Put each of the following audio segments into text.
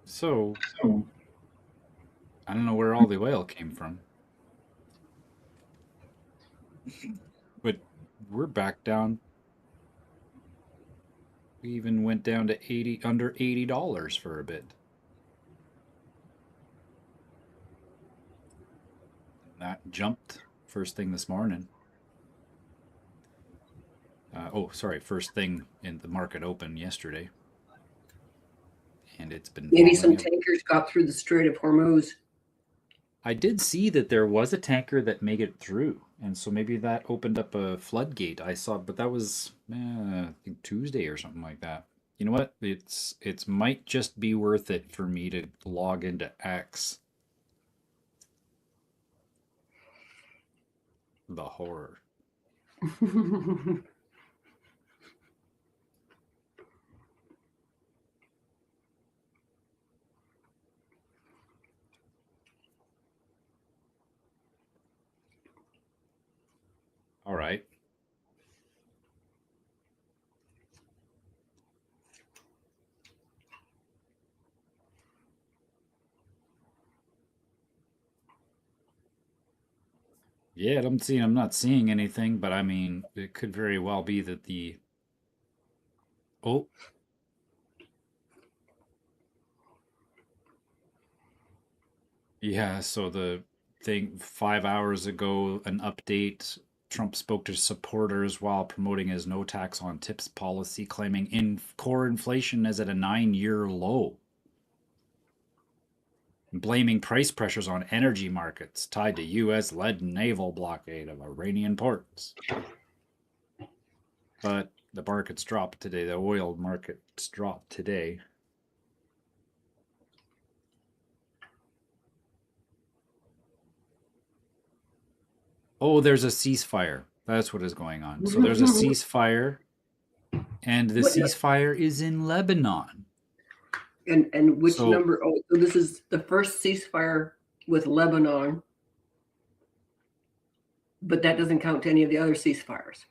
So, I don't know where all the oil came from, but we're back down. We even went down to under $80 for a bit. That jumped first thing this morning. Sorry, first thing in the market open yesterday, and it's been Maybe falling some ever. tankers got through the Strait of Hormuz. I did see that there was a tanker that made it through, and so maybe that opened up a floodgate. I saw, but that was I think Tuesday or something like that. You know what? It's might just be worth it for me to log into X. The horror. All right. Yeah, I'm not seeing anything, but I mean, it could very well be that the oh, yeah, so the thing 5 hours ago, an update. Trump spoke to supporters while promoting his no tax on tips policy, claiming in core inflation is at a 9-year low, blaming price pressures on energy markets tied to U.S. led naval blockade of Iranian ports. But the markets dropped today. The oil markets dropped today. Oh, there's a ceasefire. That's what is going on. So there's a ceasefire, and the What ceasefire is in Lebanon. and which So number? Oh, so this is the first ceasefire with Lebanon, but that doesn't count to any of the other ceasefires.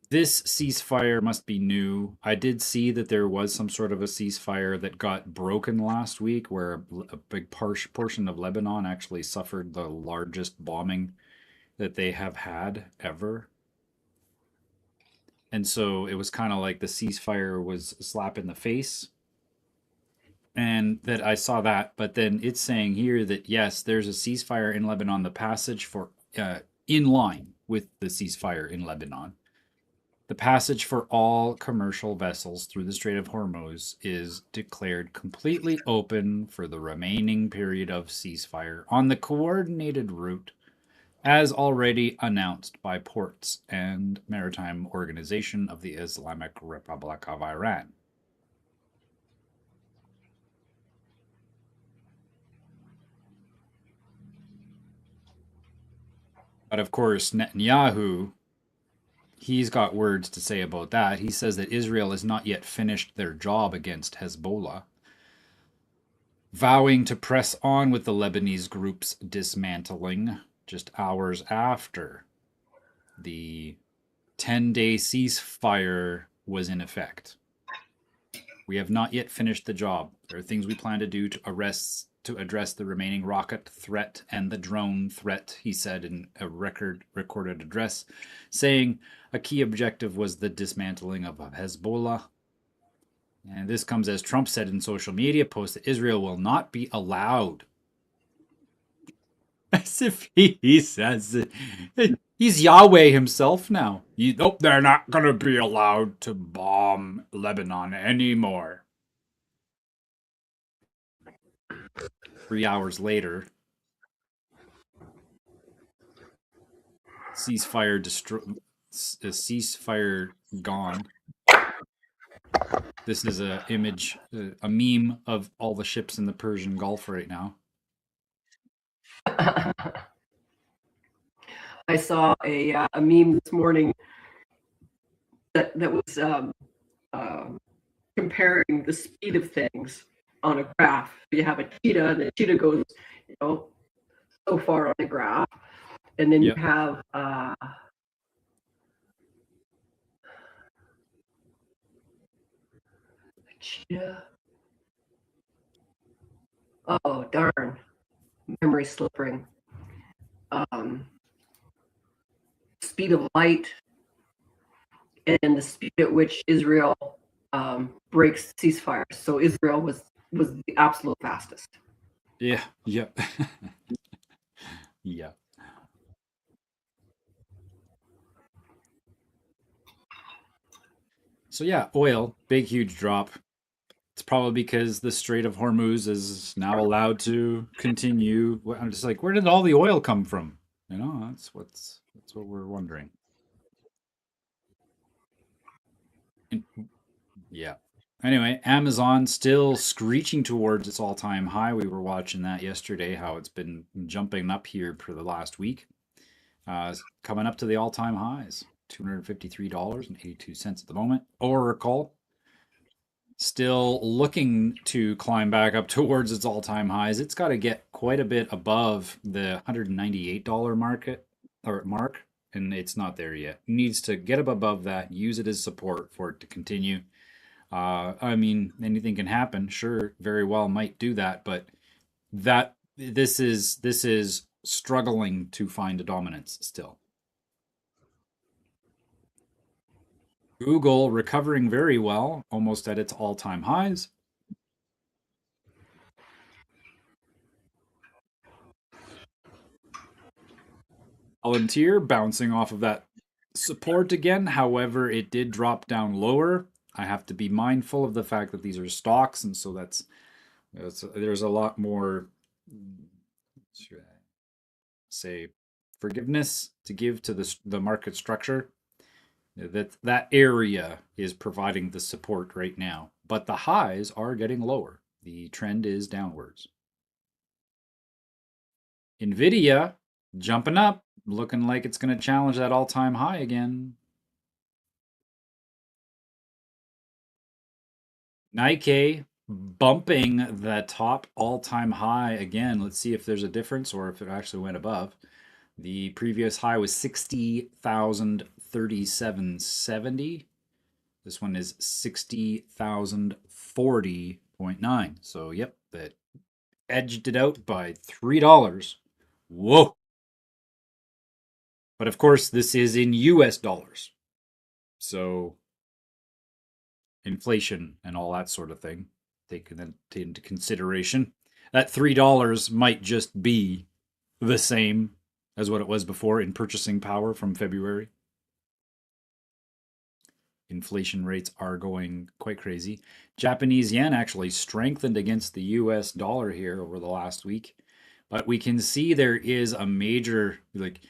this ceasefire must be new. I did see that there was some sort of a ceasefire that got broken last week, where a big portion of Lebanon actually suffered the largest bombing that they have had ever. And so it was kind of like the ceasefire was a slap in the face. And that I saw that, but then it's saying here that yes, there's a ceasefire in Lebanon. The passage for in line with the ceasefire in Lebanon, the passage for all commercial vessels through the Strait of Hormuz is declared completely open for the remaining period of ceasefire on the coordinated route as already announced by Ports and Maritime Organization of the Islamic Republic of Iran. But of course, Netanyahu, he's got words to say about that. He says that Israel has not yet finished their job against Hezbollah, vowing to press on with the Lebanese group's dismantling just hours after the 10-day ceasefire was in effect. We have not yet finished the job. There are things we plan to do to address the remaining rocket threat and the drone threat, he said in a recorded address, saying a key objective was the dismantling of Hezbollah. And this comes as Trump said in social media posts that Israel will not be allowed. As if he says it. He's Yahweh himself now. Nope, they're not going to be allowed to bomb Lebanon anymore. 3 hours later, ceasefire gone. This is a image, a meme of all the ships in the Persian Gulf right now. I saw a meme this morning that was comparing the speed of things on a graph. You have a cheetah, and the cheetah goes, so far on the graph, and then you Yep. have cheetah. Oh, darn. Memory slipping. Speed of light and the speed at which Israel breaks ceasefire. So Israel was the absolute fastest. Yeah, yeah. Yeah. So yeah, oil, big huge drop. It's probably because the Strait of Hormuz is now allowed to continue. I'm just like, where did all the oil come from? You know, that's what we're wondering. And, yeah. Anyway, Amazon still screeching towards its all-time high. We were watching that yesterday, how it's been jumping up here for the last week. Coming up to the all-time highs, $253.82 at the moment. Oracle still looking to climb back up towards its all-time highs. It's got to get quite a bit above the $198 mark, and it's not there yet. It needs to get up above that, use it as support for it to continue. I mean, anything can happen. Sure, very well might do that, but that this is struggling to find a dominance still. Google recovering very well, almost at its all-time highs. Palantir bouncing off of that support again. However, it did drop down lower. I have to be mindful of the fact that these are stocks, and so there's a lot more, should I say, forgiveness to give to the market structure. That area is providing the support right now, but the highs are getting lower. The trend is downwards. Nvidia jumping up, looking like it's going to challenge that all-time high again. Nike bumping the top all-time high again. Let's see if there's a difference or if it actually went above. The previous high was 60,037.70. This one is 60,040.9. So, yep, that edged it out by $3. Whoa. But of course, this is in US dollars. So, inflation and all that sort of thing taken into consideration. That $3 might just be the same as what it was before in purchasing power from February. Inflation rates are going quite crazy. Japanese yen actually strengthened against the US dollar here over the last week. But we can see there is a major, like,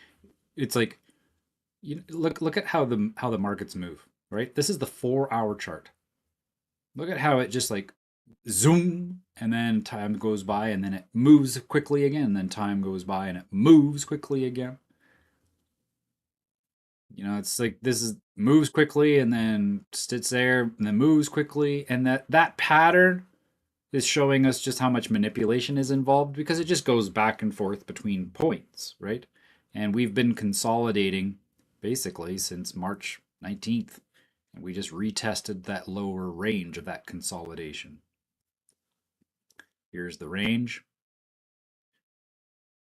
it's like, look at how the markets move, right? This is the 4-hour chart. Look at how it just like zoom, and then time goes by, and then it moves quickly again, and then time goes by and it moves quickly again. It's like this is moves quickly and then sits there and then moves quickly, and that pattern is showing us just how much manipulation is involved because it just goes back and forth between points, right? And we've been consolidating basically since March 19th, and we just retested that lower range of that consolidation. Here's the range.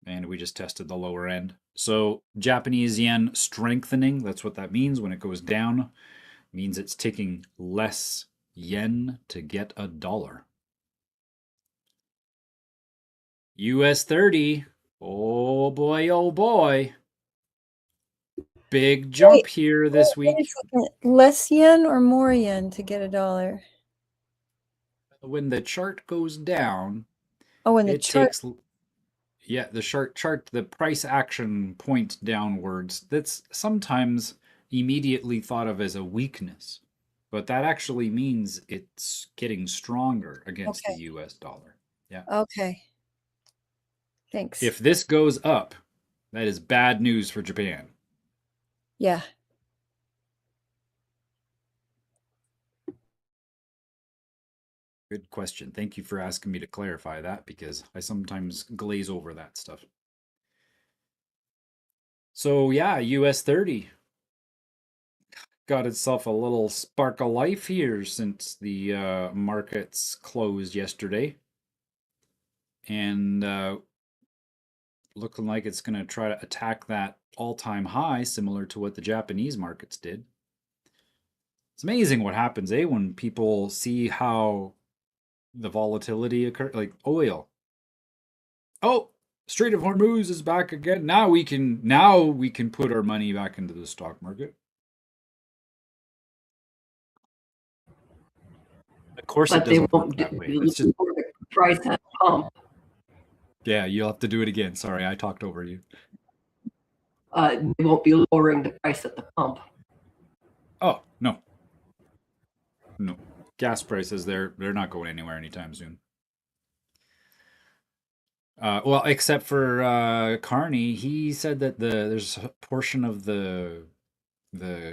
And we just tested the lower end. So Japanese yen strengthening, that's what that means when it goes down. It means it's taking less yen to get a dollar. US 30, oh boy, oh boy. Big jump here this week. Less yen or more yen to get a dollar? When the chart goes down, Oh, when the it chart. takes, yeah, the chart, the price action point downwards. That's sometimes immediately thought of as a weakness, but that actually means it's getting stronger against the Okay. US dollar. Yeah. Okay. Thanks. If this goes up, that is bad news for Japan. Yeah. Good question. Thank you for asking me to clarify that because I sometimes glaze over that stuff. So, yeah, US 30 got itself a little spark of life here since the markets closed yesterday. and looking like it's going to try to attack that all-time high, similar to what the Japanese markets did. It's amazing what happens, when people see how the volatility occurs. Like oil. Oh, Strait of Hormuz is back again. Now we can put our money back into the stock market. Of course, But it they doesn't work won't that way. It's just, lower the price at the pump. yeah, you'll have to do it again. Sorry, I talked over you. They won't be lowering the price at the pump. Oh, no. No. Gas prices, they're not going anywhere anytime soon. Well, except for Carney, he said that there's a portion of the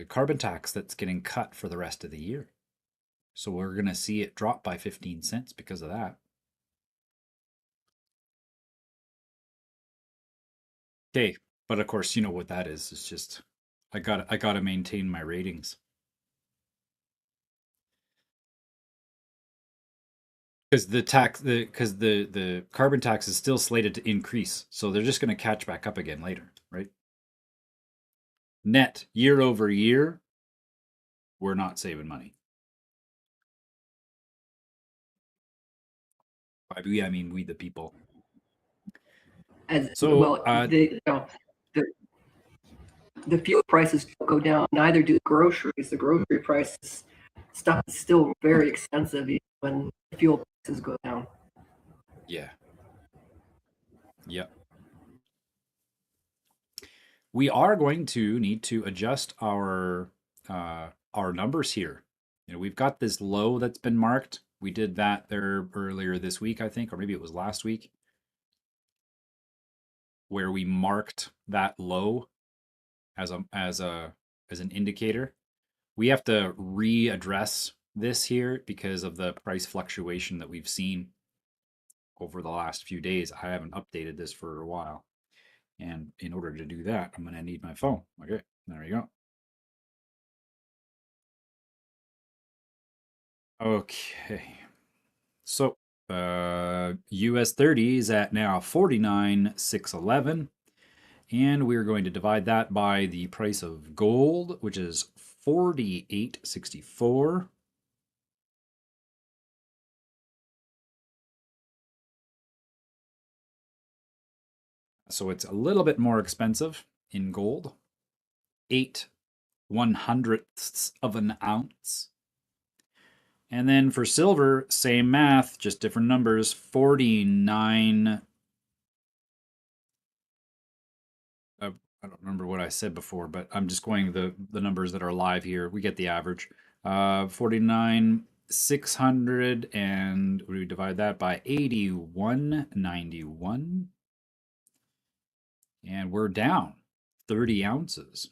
carbon tax that's getting cut for the rest of the year. So we're going to see it drop by 15 cents because of that. Okay, but of course, you know what that is. It's just I got to maintain my ratings. Because the carbon tax is still slated to increase, so they're just going to catch back up again later, right? Net year over year, we're not saving money. By we, I mean we the people. The fuel prices don't go down. Neither do the groceries. The grocery prices stuff is still very expensive even when fuel prices go down. Yeah. Yep. We are going to need to adjust our numbers here. You know, we've got this low that's been marked. We did that there earlier this week, I think, or maybe it was last week, where we marked that low as an indicator. We have to readdress this here because of the price fluctuation that we've seen over the last few days. I haven't updated this for a while. And in order to do that, I'm going to need my phone. Okay, there we go. Okay. So, US 30 is at now 49,611. And we're going to divide that by the price of gold, which is 48.64. So it's a little bit more expensive in gold. 8/100ths of an ounce. And then for silver, same math, just different numbers. 49. I don't remember what I said before, but I'm just going the numbers that are live here. We get the average. 49,600, and we divide that by 81.91. And we're down 30 ounces.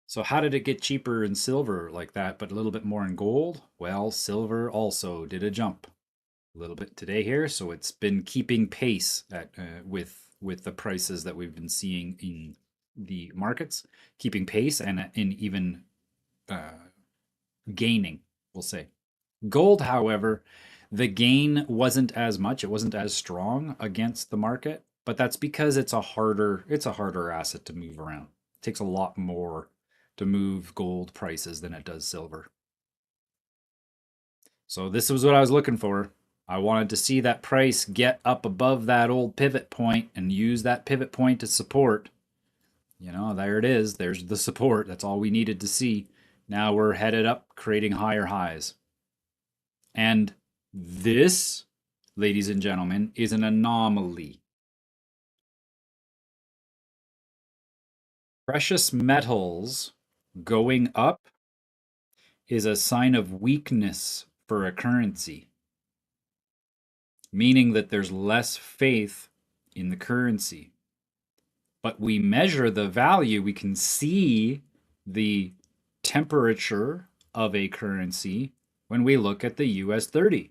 So how did it get cheaper in silver like that, but a little bit more in gold? Well, silver also did a jump a little bit today here, so it's been keeping pace with the prices that we've been seeing in the markets, keeping pace and in even gaining, we'll say. Gold, however, the gain wasn't as much; it wasn't as strong against the market, but that's because it's a harder asset to move around. It takes a lot more to move gold prices than it does silver. So this was what I was looking for. I wanted to see that price get up above that old pivot point and use that pivot point to support. You know, there it is. There's the support. That's all we needed to see. Now we're headed up, creating higher highs. And this, ladies and gentlemen, is an anomaly. Precious metals going up is a sign of weakness for a currency, meaning that there's less faith in the currency. But we measure the value, we can see the temperature of a currency when we look at the US 30.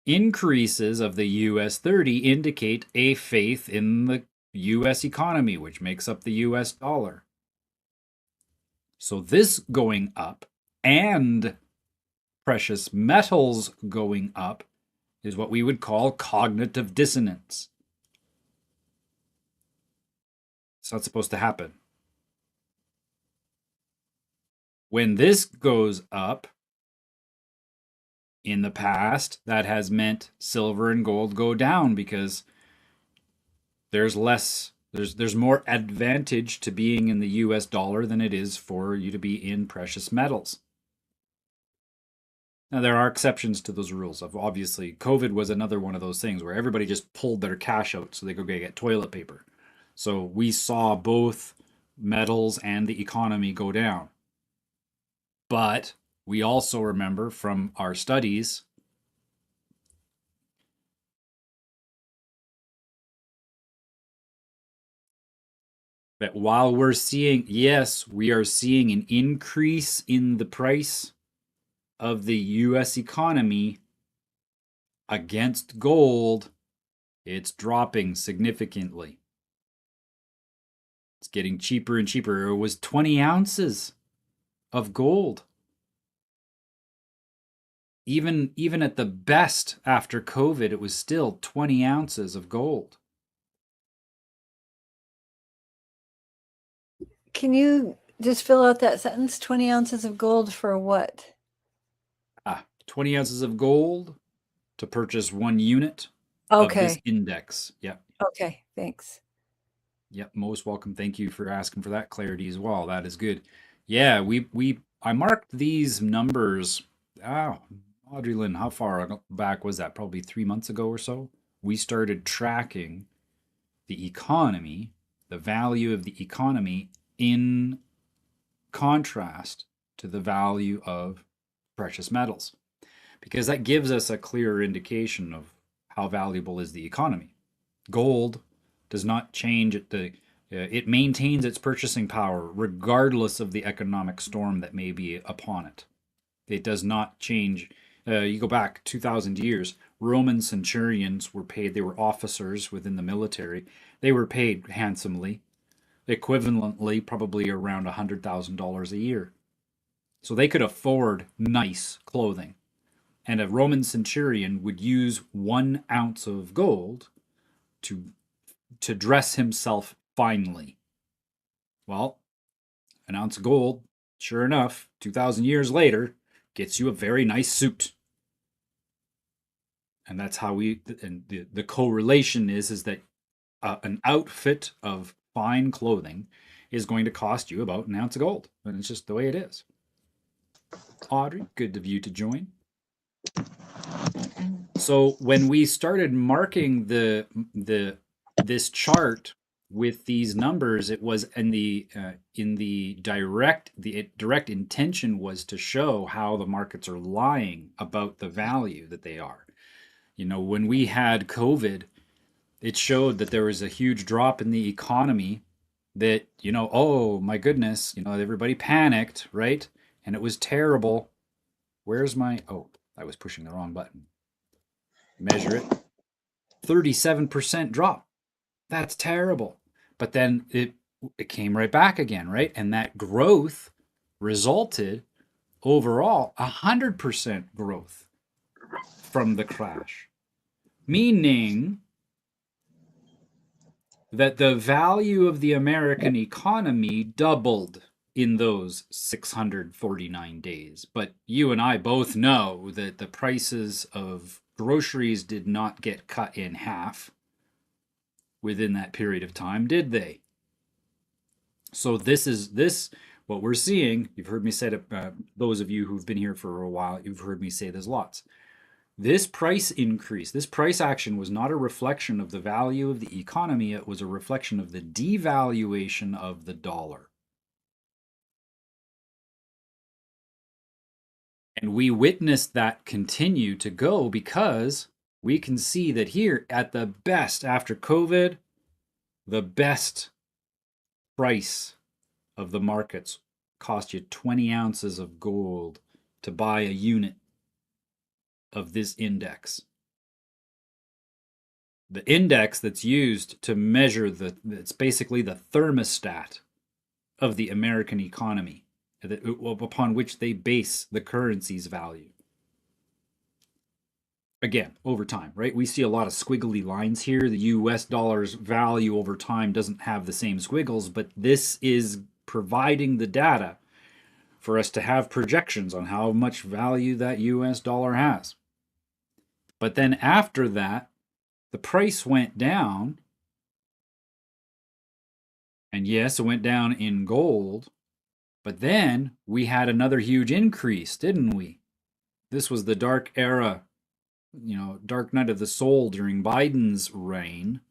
Increases of the US 30 indicate a faith in the US economy, which makes up the US dollar. So this going up and precious metals going up is what we would call cognitive dissonance. It's not supposed to happen. When this goes up, in the past, that has meant silver and gold go down because there's more advantage to being in the US dollar than it is for you to be in precious metals. Now, there are exceptions to those rules. Obviously, COVID was another one of those things where everybody just pulled their cash out so they could go get toilet paper. So we saw both metals and the economy go down. But we also remember from our studies that while we're seeing, yes, we are seeing an increase in the price of the US economy against gold, it's dropping significantly. It's getting cheaper and cheaper. It was 20 ounces of gold. Even at the best after COVID, it was still 20 ounces of gold. Can you just fill out that sentence? 20 ounces of gold for what? 20 ounces of gold to purchase 1 unit of this Okay. index. Yep. Okay. Thanks. Yep. Most welcome. Thank you for asking for that clarity as well. That is good. Yeah, I marked these numbers. Audrey Lynn, how far back was that? Probably 3 months ago or so. We started tracking the economy, the value of the economy in contrast to the value of precious metals, because that gives us a clearer indication of how valuable is the economy. Gold does not change it maintains its purchasing power regardless of the economic storm that may be upon it. It does not change. You go back 2,000 years, Roman centurions were paid, they were officers within the military. They were paid handsomely, equivalently probably around $100,000 a year. So they could afford nice clothing. And a Roman centurion would use 1 ounce of gold to dress himself finely. Well, an ounce of gold, sure enough, 2,000 years later, gets you a very nice suit. And that's how the correlation is that an outfit of fine clothing is going to cost you about 1 ounce of gold. And it's just the way it is. Audrey, good of you to join. So when we started marking this chart with these numbers, it was in the direct intention was to show how the markets are lying about the value that they are. When we had COVID, it showed that there was a huge drop in the economy that, oh my goodness, everybody panicked, right? And it was terrible. I was pushing the wrong button. Measure it. 37% drop. That's terrible. But then it came right back again, right? And that growth resulted overall 100% growth from the crash, meaning that the value of the American economy doubled in those 649 days. But you and I both know that the prices of groceries did not get cut in half within that period of time, did they? So what we're seeing. You've heard me say it. Those of you who've been here for a while, you've heard me say this lots. This price increase, this price action was not a reflection of the value of the economy. It was a reflection of the devaluation of the dollar. And we witnessed that continue to go because we can see that here at the best after COVID, the best price of the markets cost you 20 ounces of gold to buy a unit of this index. The index that's used to measure it's basically the thermostat of the American economy. upon which they base the currency's value. Again, over time, right? We see a lot of squiggly lines here. The US dollar's value over time doesn't have the same squiggles, but this is providing the data for us to have projections on how much value that US dollar has. But then after that, the price went down. And yes, it went down in gold. But then we had another huge increase, didn't we? This was the dark era, dark night of the soul during Biden's reign,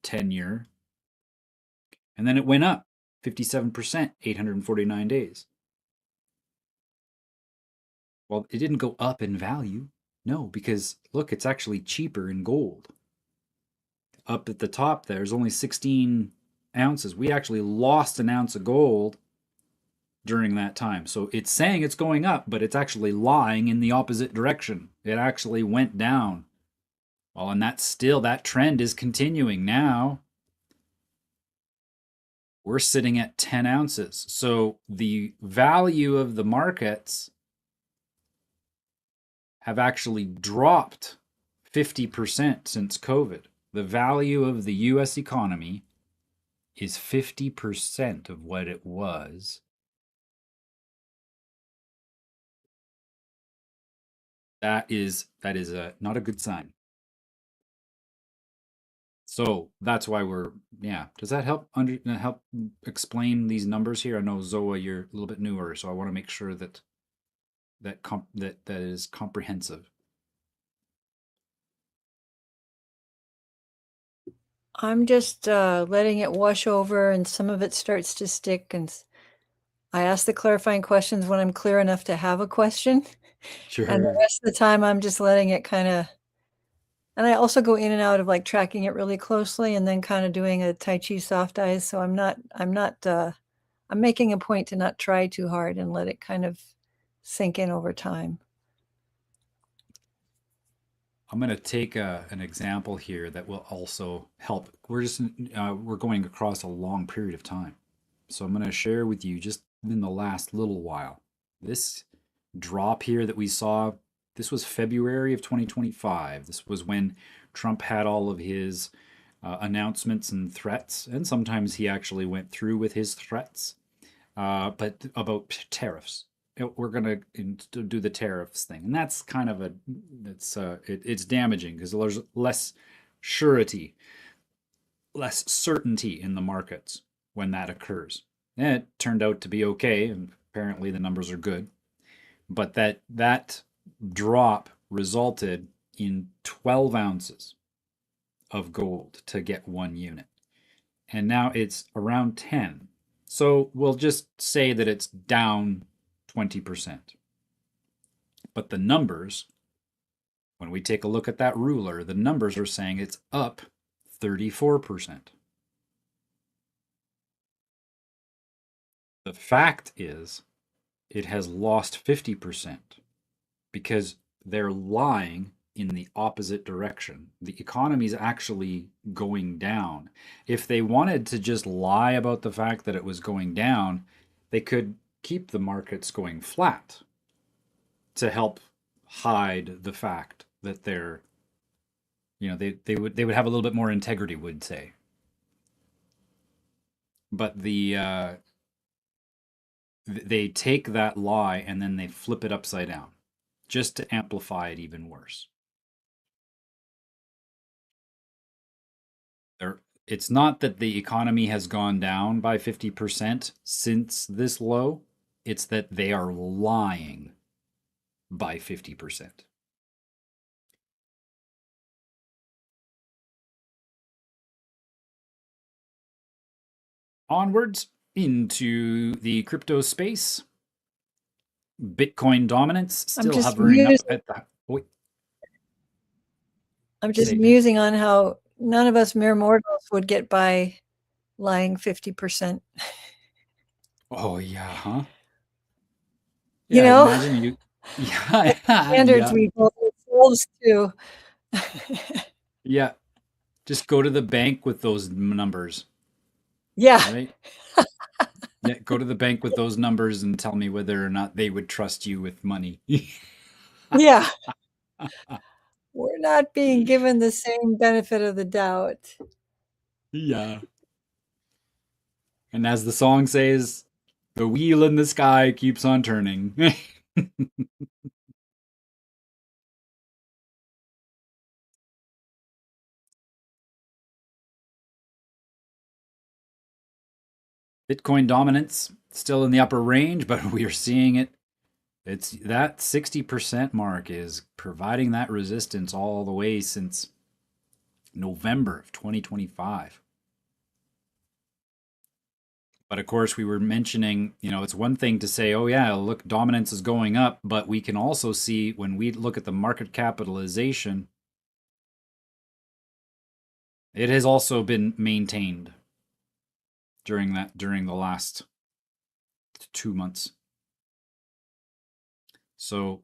tenure. And then it went up 57%, 849 days. Well, it didn't go up in value. No, because look, it's actually cheaper in gold. Up at the top, there's only 16 ounces. We actually lost an ounce of gold during that time. So it's saying it's going up, but it's actually lying in the opposite direction. It actually went down. Well, and that trend is continuing now. We're sitting at 10 ounces. So the value of the markets have actually dropped 50% since COVID. The value of the US economy is 50% of what it was. That is not a good sign. So that's why does that help explain these numbers here? I know, Zoa, you're a little bit newer, so I want to make sure that is comprehensive. I'm just letting it wash over, and some of it starts to stick. And I ask the clarifying questions when I'm clear enough to have a question. Sure. And the rest of the time, I'm just letting it kind of. And I also go in and out of like tracking it really closely, and then kind of doing a Tai Chi soft eyes. So I'm making a point to not try too hard and let it kind of sink in over time. I'm going to take an example here that will also help. We're going across a long period of time. So I'm going to share with you just in the last little while. This drop here that we saw, this was February of 2025. This was when Trump had all of his announcements and threats, and sometimes he actually went through with his threats, but about tariffs. We're going to do the tariffs thing, and that's kind of it's damaging because there's less surety, less certainty in the markets when that occurs. And it turned out to be okay, and apparently the numbers are good, but that drop resulted in 12 ounces of gold to get 1 unit, and now it's around 10. So we'll just say that it's down 20%. But the numbers, when we take a look at that ruler, the numbers are saying it's up 34%. The fact is, it has lost 50% because they're lying in the opposite direction. The economy is actually going down. If they wanted to just lie about the fact that it was going down, they could keep the markets going flat to help hide the fact that they're, they would have a little bit more integrity, would say. But they take that lie and then they flip it upside down just to amplify it even worse. It's not that the economy has gone down by 50% since this low. It's that they are lying by 50%. Onwards into the crypto space. Bitcoin dominance still hovering up at the... Wait. I'm just musing on how none of us mere mortals would get by lying 50%. Oh, yeah, huh? Yeah, imagine you... Yeah, standards we hold ourselves to. Yeah, just go to the bank with those numbers. Yeah. Right? Yeah, go to the bank with those numbers and tell me whether or not they would trust you with money. Yeah, we're not being given the same benefit of the doubt. Yeah. And as the song says, the wheel in the sky keeps on turning. Bitcoin dominance still in the upper range, but we are seeing it. It's that 60% mark is providing that resistance all the way since November of 2025. But of course, we were mentioning, it's one thing to say, oh, yeah, look, dominance is going up. But we can also see when we look at the market capitalization, it has also been maintained during the last 2 months. So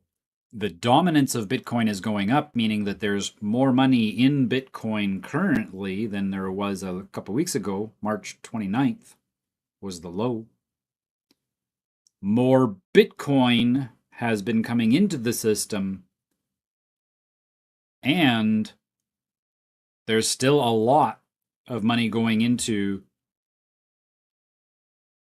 the dominance of Bitcoin is going up, meaning that there's more money in Bitcoin currently than there was a couple weeks ago. March 29th was the low. More Bitcoin has been coming into the system, and there's still a lot of money going into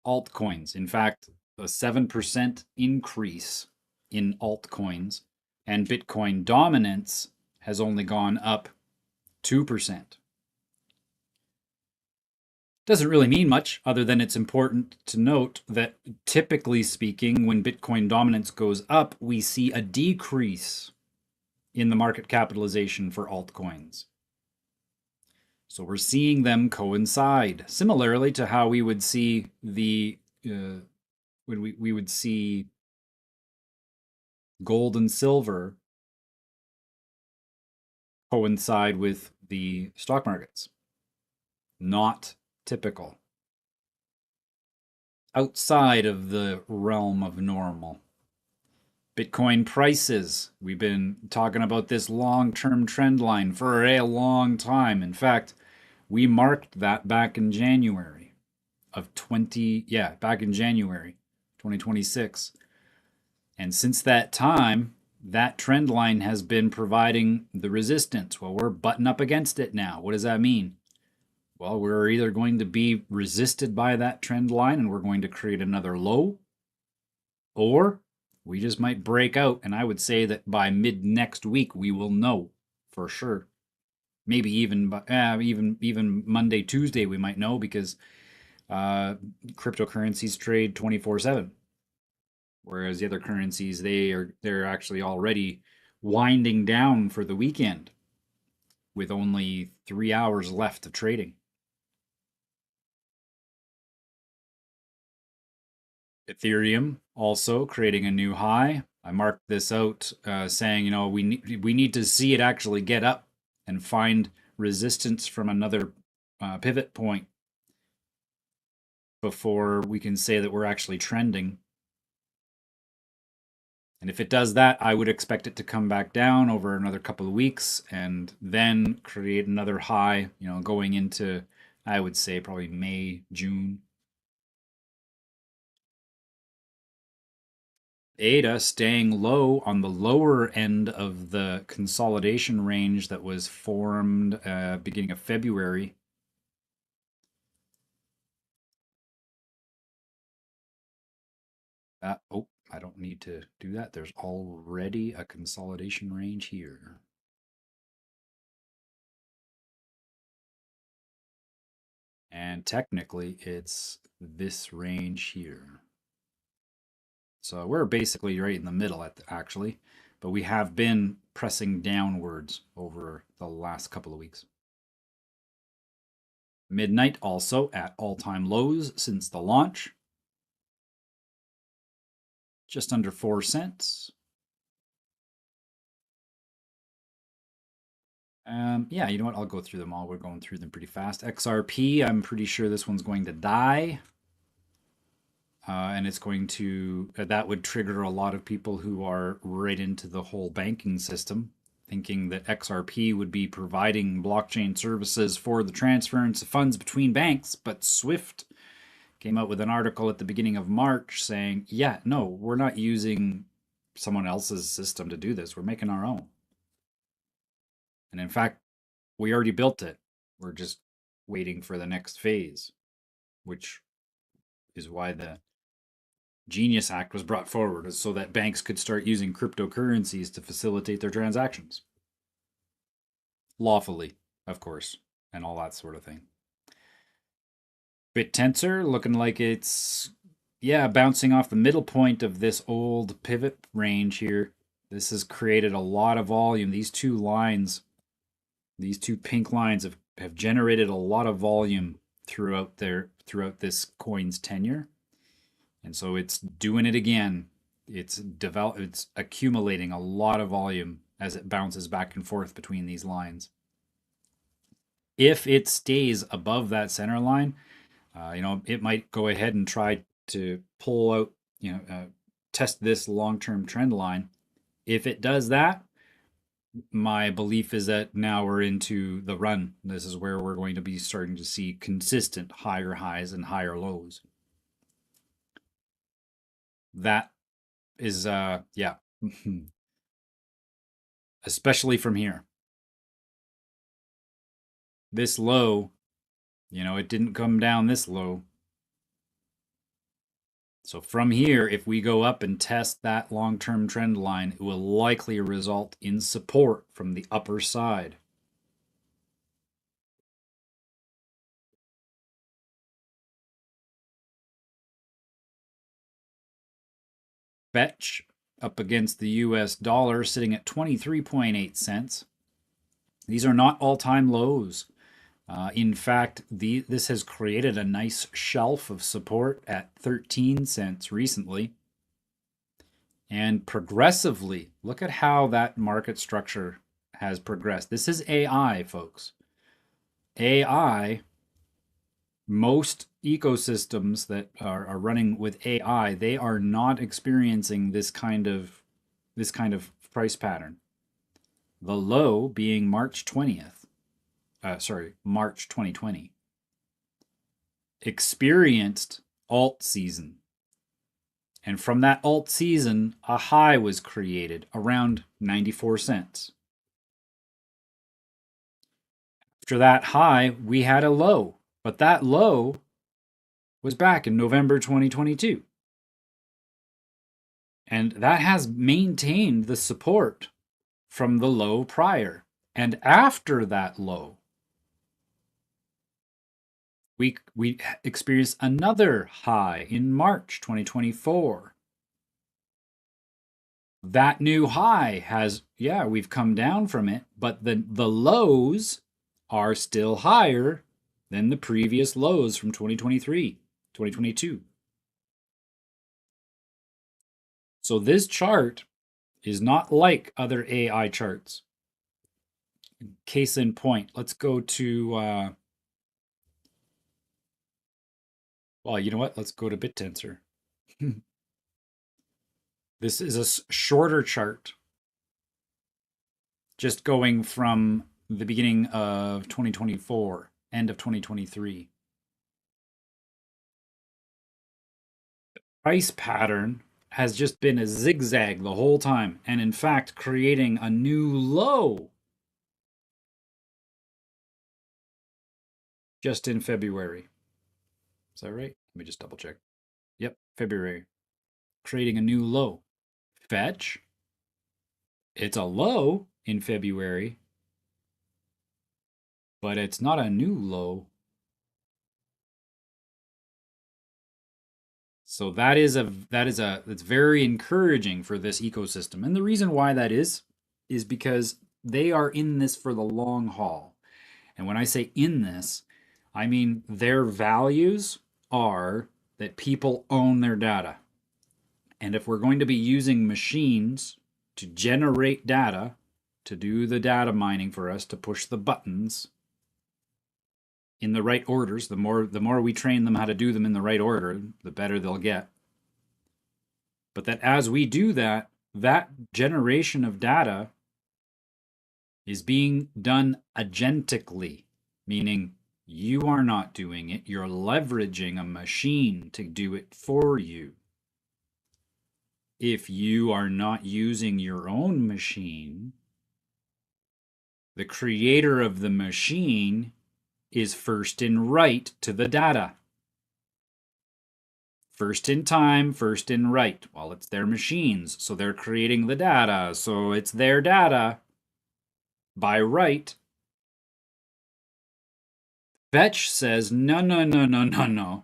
altcoins. In fact, a 7% increase in altcoins, and Bitcoin dominance has only gone up 2%. Doesn't really mean much other than it's important to note that typically speaking, when Bitcoin dominance goes up, we see a decrease in the market capitalization for altcoins. So we're seeing them coincide, similarly to how we would see when we would see gold and silver coincide with the stock markets. Not typical. Outside of the realm of normal. Bitcoin prices. We've been talking about this long-term trend line for a long time. In fact, we marked that back in January back in January 2026. And since that time, that trend line has been providing the resistance. Well, we're butting up against it now. What does that mean? Well, we're either going to be resisted by that trend line and we're going to create another low, or we just might break out. And I would say that by mid next week, we will know for sure. Maybe even Monday, Tuesday, we might know, because cryptocurrencies trade 24/7. Whereas the other currencies, they're actually already winding down for the weekend with only 3 hours left of trading. Ethereum also creating a new high. I marked this out saying, we need to see it actually get up and find resistance from another pivot point before we can say that we're actually trending. And if it does that, I would expect it to come back down over another couple of weeks and then create another high, going into, I would say, probably May, June. ADA staying low on the lower end of the consolidation range that was formed beginning of February. I don't need to do that. There's already a consolidation range here. And technically, it's this range here. So we're basically right in the middle, actually. But we have been pressing downwards over the last couple of weeks. Midnight also at all-time lows since the launch. Just under 4 cents. Yeah, you know what? I'll go through them all. We're going through them pretty fast. XRP, I'm pretty sure this one's going to die. And it's going to, that would trigger a lot of people who are right into the whole banking system, thinking that XRP would be providing blockchain services for the transference of funds between banks, but SWIFT came out with an article at the beginning of March saying, yeah, no, we're not using someone else's system to do this. We're making our own. And in fact, we already built it. We're just waiting for the next phase, which is why the Genius Act was brought forward, so that banks could start using cryptocurrencies to facilitate their transactions. Lawfully, of course, and all that sort of thing. BitTensor looking like it's, yeah, bouncing off the middle point of this old pivot range here. This has created a lot of volume. These two lines, these two pink lines have generated a lot of volume throughout this coin's tenure. And so it's doing it again. It's accumulating a lot of volume as it bounces back and forth between these lines. If it stays above that center line, it might go ahead and try to pull out, test this long-term trend line. If it does that, my belief is that now we're into the run. This is where we're going to be starting to see consistent higher highs and higher lows. That is, yeah, especially from here. This low, it didn't come down this low. So from here, if we go up and test that long-term trend line, it will likely result in support from the upper side. Fetch up against the US dollar, sitting at 23.8 cents. These are not all-time lows. In fact, this has created a nice shelf of support at 13 cents recently. And progressively, look at how that market structure has progressed. This is AI, folks. AI, most ecosystems that are running with AI, they are not experiencing this kind of price pattern. The low being March 2020, experienced alt season. And from that alt season, a high was created around 94 cents. After that high, we had a low, but that low was back in November 2022. And that has maintained the support from the low prior. And after that low, we experienced another high in March 2024. That new high has, we've come down from it, but the lows are still higher than the previous lows from 2023, 2022. So this chart is not like other AI charts. Case in point, let's go to, well, you know what? Let's go to BitTensor. This is a shorter chart, just going from the beginning of 2024, end of 2023. The price pattern has just been a zigzag the whole time, and in fact, creating a new low just in February. Is that right? Let me just double check. Yep, February. Creating a new low. Fetch. It's a low in February, but it's not a new low. So it's very encouraging for this ecosystem. And the reason why that is because they are in this for the long haul. And when I say in this, I mean their values are that people own their data. And if we're going to be using machines to generate data, to do the data mining for us, to push the buttons in the right orders, the more we train them how to do them in the right order, the better they'll get. But that as we do that, that generation of data is being done agentically, meaning You are not doing it. You're leveraging a machine to do it for you. If you are not using your own machine, the creator of the machine is first in right to the data. First in time, first in right. Well, it's their machines, so they're creating the data, so it's their data by right. Fetch says, no, no, no, no, no, no.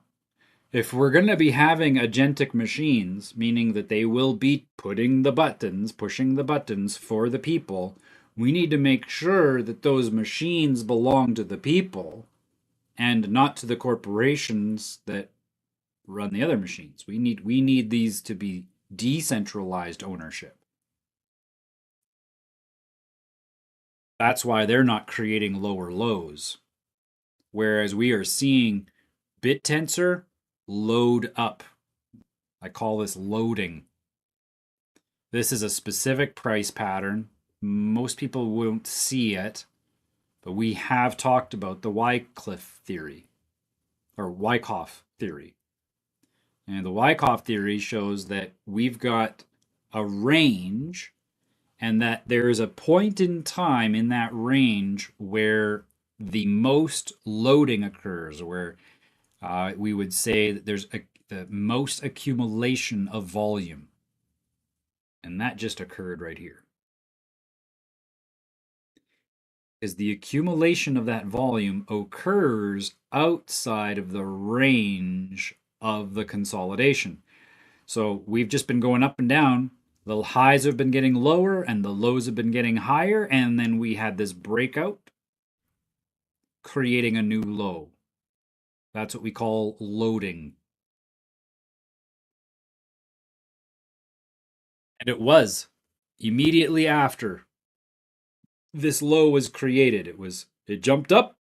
If we're going to be having agentic machines, meaning that they will be pushing the buttons for the people, we need to make sure that those machines belong to the people and not to the corporations that run the other machines. We need these to be decentralized ownership. That's why they're not creating lower lows. Whereas we are seeing BitTensor load up. I call this loading. This is a specific price pattern. Most people won't see it, but we have talked about the Wycliffe theory, or Wyckoff theory. And the Wyckoff theory shows that we've got a range, and that there is a point in time in that range where the most loading occurs, where we would say that there's the most accumulation of volume. And that just occurred right here. Is the accumulation of that volume occurs outside of the range of the consolidation. So we've just been going up and down. The highs have been getting lower and the lows have been getting higher. And then we had this breakout, creating a new low. That's what we call loading. And it was immediately after this low was created. It jumped up,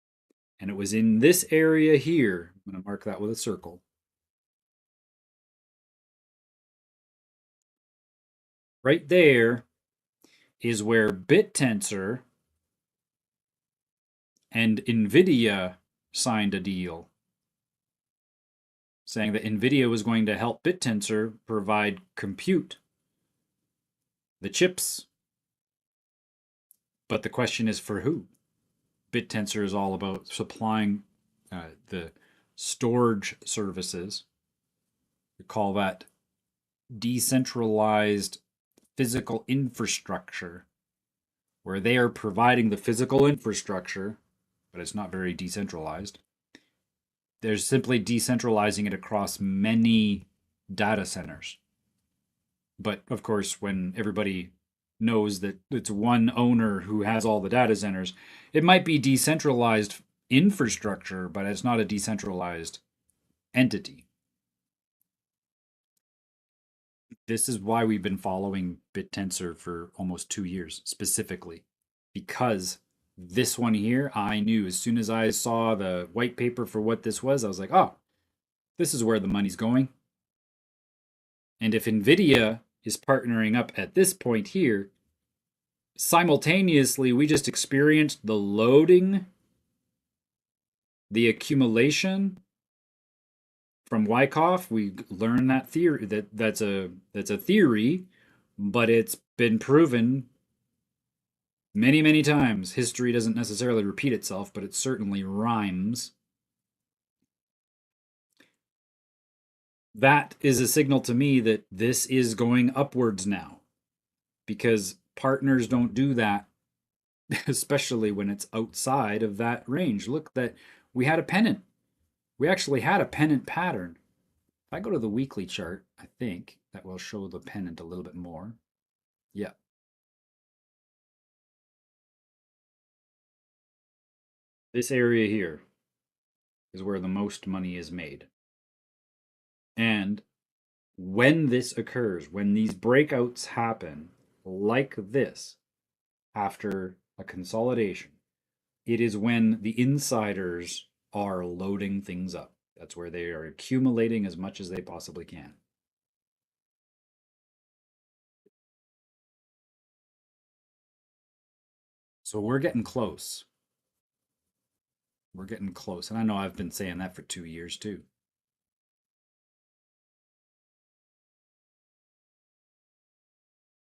and it was in this area here. I'm going to mark that with a circle. Right there is where BitTensor and NVIDIA signed a deal, saying that NVIDIA was going to help BitTensor provide compute, the chips. But the question is for who? BitTensor is all about supplying the storage services. We call that decentralized physical infrastructure, where they are providing the physical infrastructure, but it's not very decentralized. They're simply decentralizing it across many data centers. But of course, when everybody knows that it's one owner who has all the data centers, it might be decentralized infrastructure, but it's not a decentralized entity. This is why we've been following BitTensor for almost 2 years, specifically, because this one here, I knew as soon as I saw the white paper for what this was, I was like, oh, this is where the money's going. And if NVIDIA is partnering up at this point here, simultaneously, we just experienced the loading, the accumulation from Wyckoff. We learned that theory that's a theory, but it's been proven many, many times. History doesn't necessarily repeat itself, but it certainly rhymes. That is a signal to me that this is going upwards now, because partners don't do that, especially when it's outside of that range. Look, that we had a pennant. We actually had a pennant pattern. If I go to the weekly chart, I think that will show the pennant a little bit more. Yeah. This area here is where the most money is made. And when this occurs, when these breakouts happen like this after a consolidation, it is when the insiders are loading things up. That's where they are accumulating as much as they possibly can. So we're getting close. We're getting close. And I know I've been saying that for 2 years too.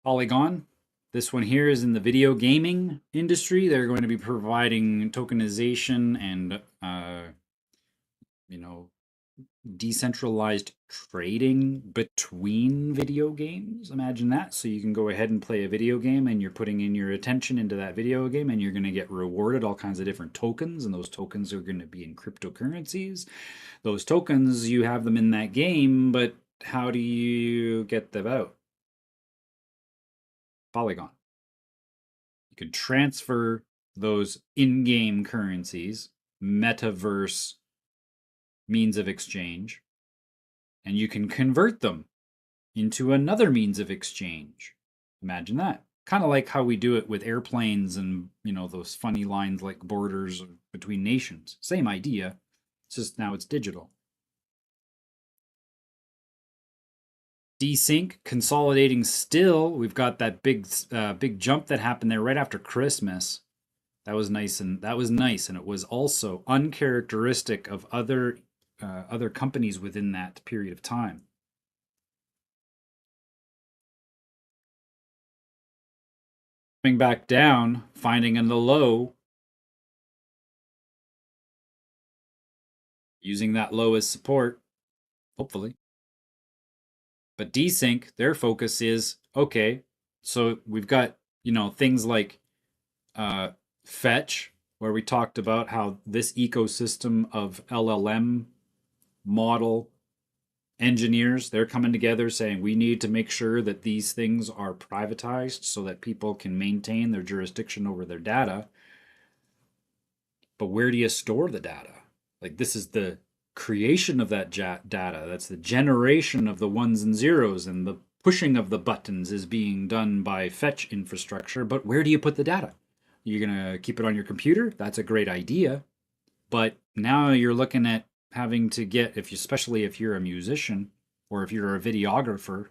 Polygon. This one here is in the video gaming industry. They're going to be providing tokenization and, you know, decentralized trading between video games. Imagine that. So you can go ahead and play a video game and you're putting in your attention into that video game and you're going to get rewarded all kinds of different tokens, and those tokens are going to be in cryptocurrencies. Those tokens, you have them in that game, but how do you get them out? Polygon. You can transfer those in-game currencies, metaverse means of exchange, and you can convert them into another means of exchange. Imagine that. Kind of like how we do it with airplanes and, you know, those funny lines like borders between nations. Same idea. It's just now it's digital. Desync consolidating still. We've got that big jump that happened there right after Christmas. That was nice, and it was also uncharacteristic of other companies within that period of time. Coming back down, finding in the low, using that low as support, hopefully. But Desync, their focus is, okay, so we've got, you know, things like Fetch, where we talked about how this ecosystem of LLM model engineers, they're coming together saying we need to make sure that these things are privatized so that people can maintain their jurisdiction over their data. But where do you store the data? Like, this is the creation of that data. That's the generation of the ones and zeros, and the pushing of the buttons is being done by Fetch infrastructure. But where do you put the data? You're going to keep it on your computer? That's a great idea. But now you're looking at having to get, especially if you're a musician or if you're a videographer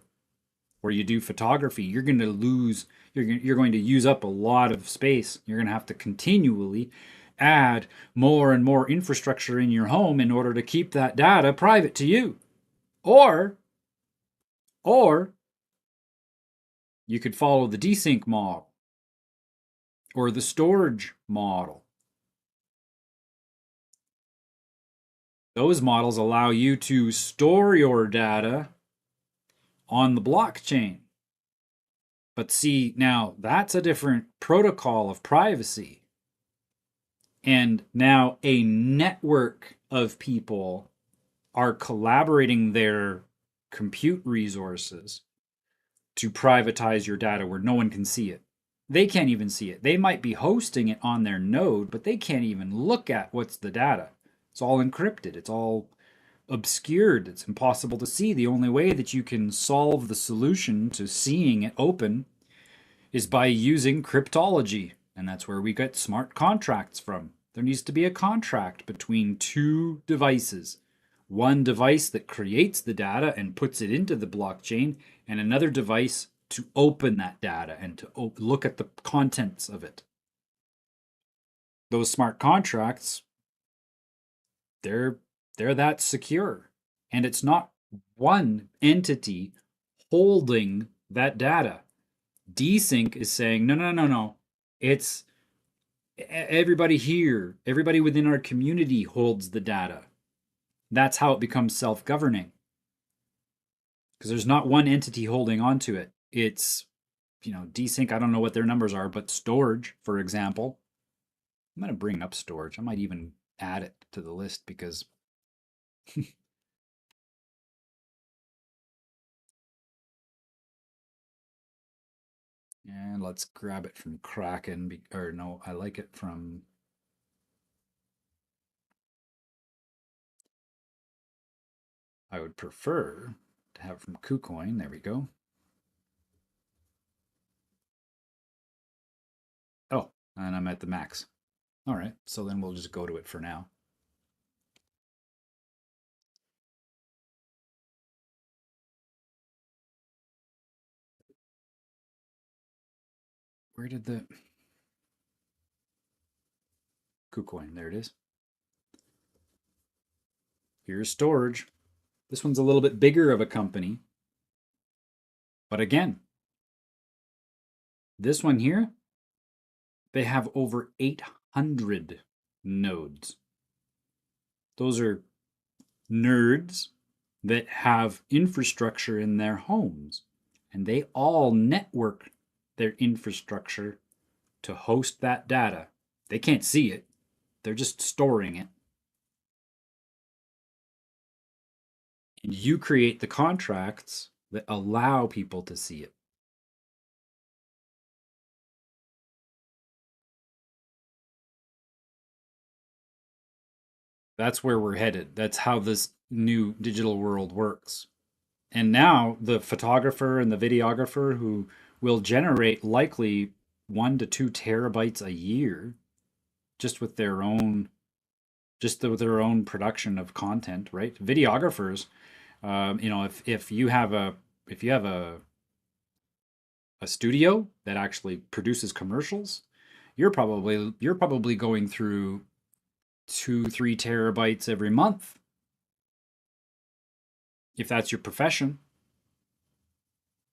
or you do photography, you're going to use up a lot of space. You're going to have to continually add more and more infrastructure in your home in order to keep that data private to you. Or you could follow the desync model or the storage model. Those models allow you to store your data on the blockchain. But see, now that's a different protocol of privacy. And now a network of people are collaborating their compute resources to privatize your data where no one can see it. They can't even see it. They might be hosting it on their node, but they can't even look at what's the data. It's all encrypted. It's all obscured. It's impossible to see. The only way that you can solve the solution to seeing it open is by using cryptology. And that's where we get smart contracts from. There needs to be a contract between two devices. One device that creates the data and puts it into the blockchain, and another device to open that data and to look at the contents of it. Those smart contracts, they're that secure. And it's not one entity holding that data. Desync is saying, no. It's everybody here, everybody within our community holds the data. That's how it becomes self-governing. Because there's not one entity holding on to it. It's, Desync, I don't know what their numbers are, but Storj, for example. I'm going to bring up Storj. I might even add it to the list because and let's grab it from Kraken, or no, I like it from I would prefer to have it from KuCoin. There we go. Oh, and I'm at the max. All right, so then we'll just go to it for now. Where did the KuCoin? There it is. Here's storage. This one's a little bit bigger of a company. But again, this one here, they have over 800 nodes. Those are nerds that have infrastructure in their homes, and they all network their infrastructure to host that data. They can't see it. They're just storing it. And you create the contracts that allow people to see it. That's where we're headed. That's how this new digital world works. And now the photographer and the videographer who will generate likely 1 to 2 terabytes a year just with their own production of content, right? Videographers, if you have a studio that actually produces commercials, you're probably going through 2-3 terabytes every month. If that's your profession,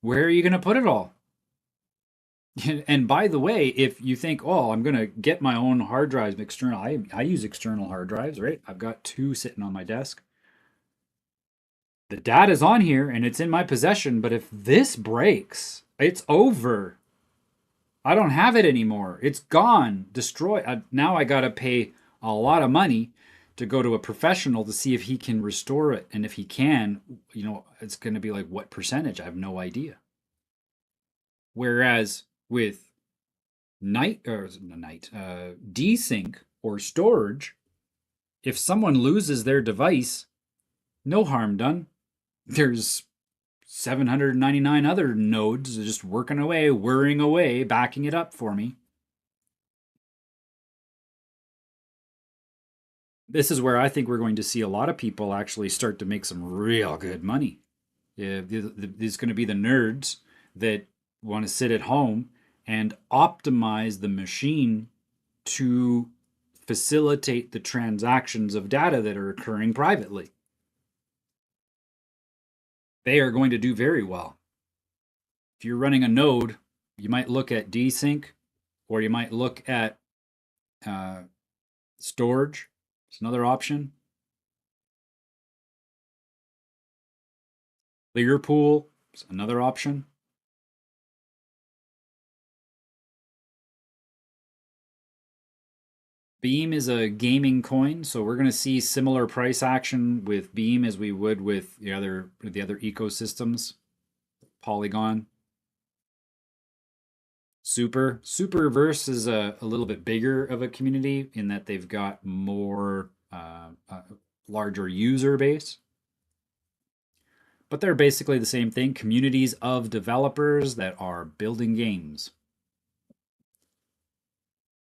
where are you going to put it all? And by the way, if you think, oh, I'm going to get my own hard drives, external, I use external hard drives, right? I've got 2 sitting on my desk. The data's on here and it's in my possession, but if this breaks, it's over. I don't have it anymore. It's gone, destroyed. Now I got to pay a lot of money to go to a professional to see if he can restore it. And if he can, it's going to be like, what percentage? I have no idea. Whereas with desync or storage, if someone loses their device, no harm done. There's 799 other nodes just working away, whirring away, backing it up for me. This is where I think we're going to see a lot of people actually start to make some real good money. There's going to be the nerds that want to sit at home and optimize the machine to facilitate the transactions of data that are occurring privately. They are going to do very well. If you're running a node, you might look at desync, or you might look at storage. It's another option. Clearpool is another option. Beam is a gaming coin, so we're going to see similar price action with Beam as we would with the other ecosystems. Polygon. Superverse is a little bit bigger of a community in that they've got more larger user base. But they're basically the same thing, communities of developers that are building games.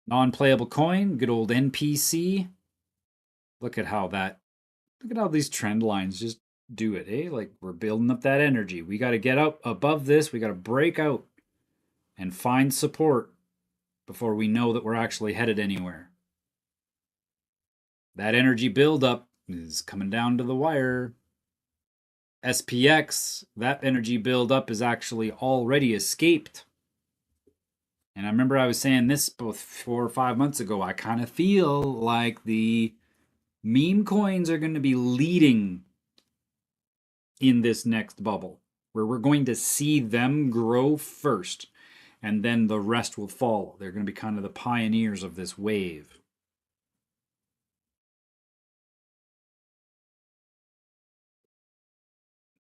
Non-playable coin, good old NPC. Look at how these trend lines just do it, eh? Like, we're building up that energy. We got to get up above this. We got to break out and find support before we know that we're actually headed anywhere. That energy buildup is coming down to the wire. SPX, that energy buildup is actually already escaped. And I remember I was saying this both 4 or 5 months ago. I kind of feel like the meme coins are going to be leading in this next bubble, where we're going to see them grow first, and then the rest will follow. They're going to be kind of the pioneers of this wave.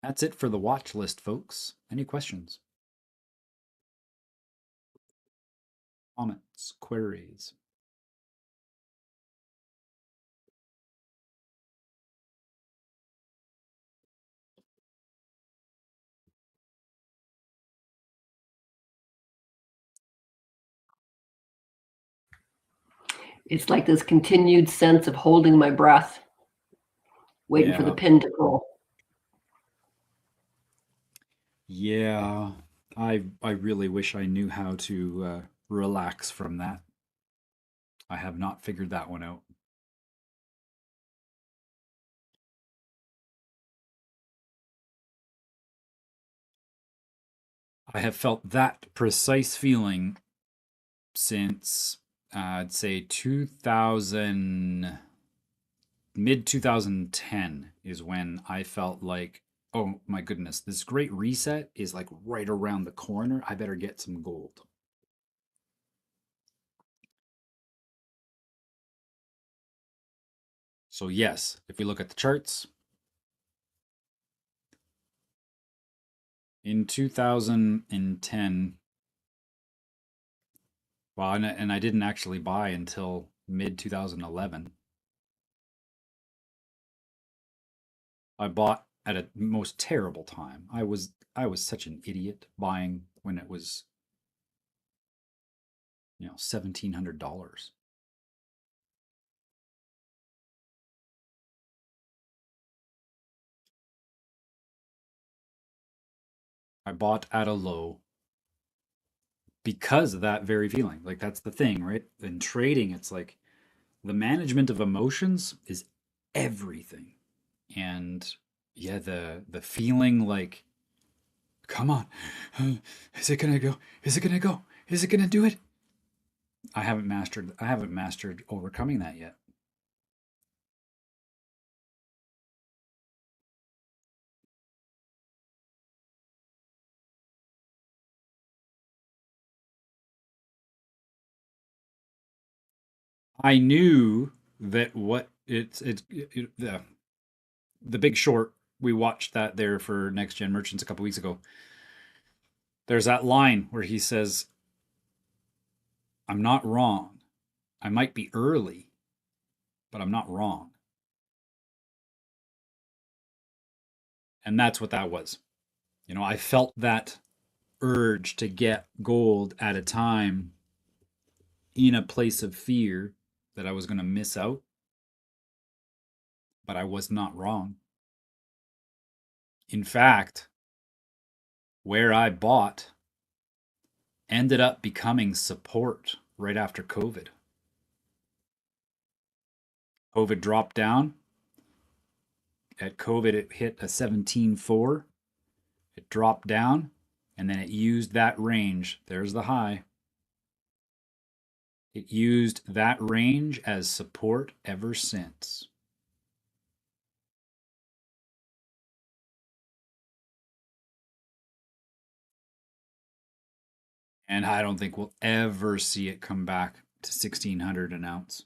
That's it for the watch list, folks. Any questions? Comments, queries? It's like this continued sense of holding my breath, waiting for the pin to roll. Yeah, I really wish I knew how to relax from that. I have not figured that one out. I have felt that precise feeling since I'd say 2000, mid 2010 is when I felt like, oh my goodness, this great reset is like right around the corner. I better get some gold. So yes, if we look at the charts, in 2010, well, and I didn't actually buy until mid 2011. I bought at a most terrible time. I was such an idiot buying when it was, $1,700. I bought at a low because of that very feeling. Like that's the thing, right? In trading, it's like the management of emotions is everything. And yeah, the feeling like, come on, is it gonna go? Is it gonna go? Is it gonna do it? I haven't mastered overcoming that yet. I knew that what the Big Short, we watched that there for Next Gen Merchants a couple weeks ago. There's that line where he says, I'm not wrong. I might be early, but I'm not wrong. And that's what that was. I felt that urge to get gold at a time in a place of fear that I was going to miss out, but I was not wrong. In fact, where I bought ended up becoming support right after COVID. COVID dropped down. At COVID, it hit a 17.4. It dropped down, and then it used that range. There's the high. It used that range as support ever since. And I don't think we'll ever see it come back to 1,600 an ounce.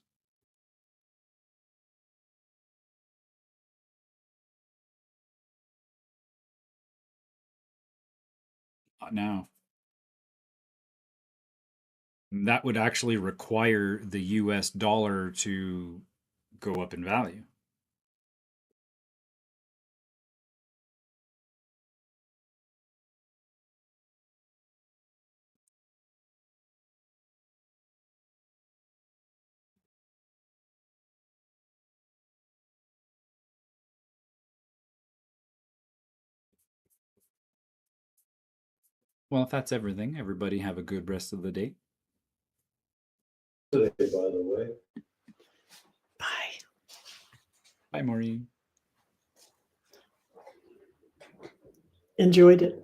Not now. That would actually require the US dollar to go up in value. Well, if that's everything, everybody have a good rest of the day. Today, by the way. Bye. Bye, Maureen. Enjoyed it.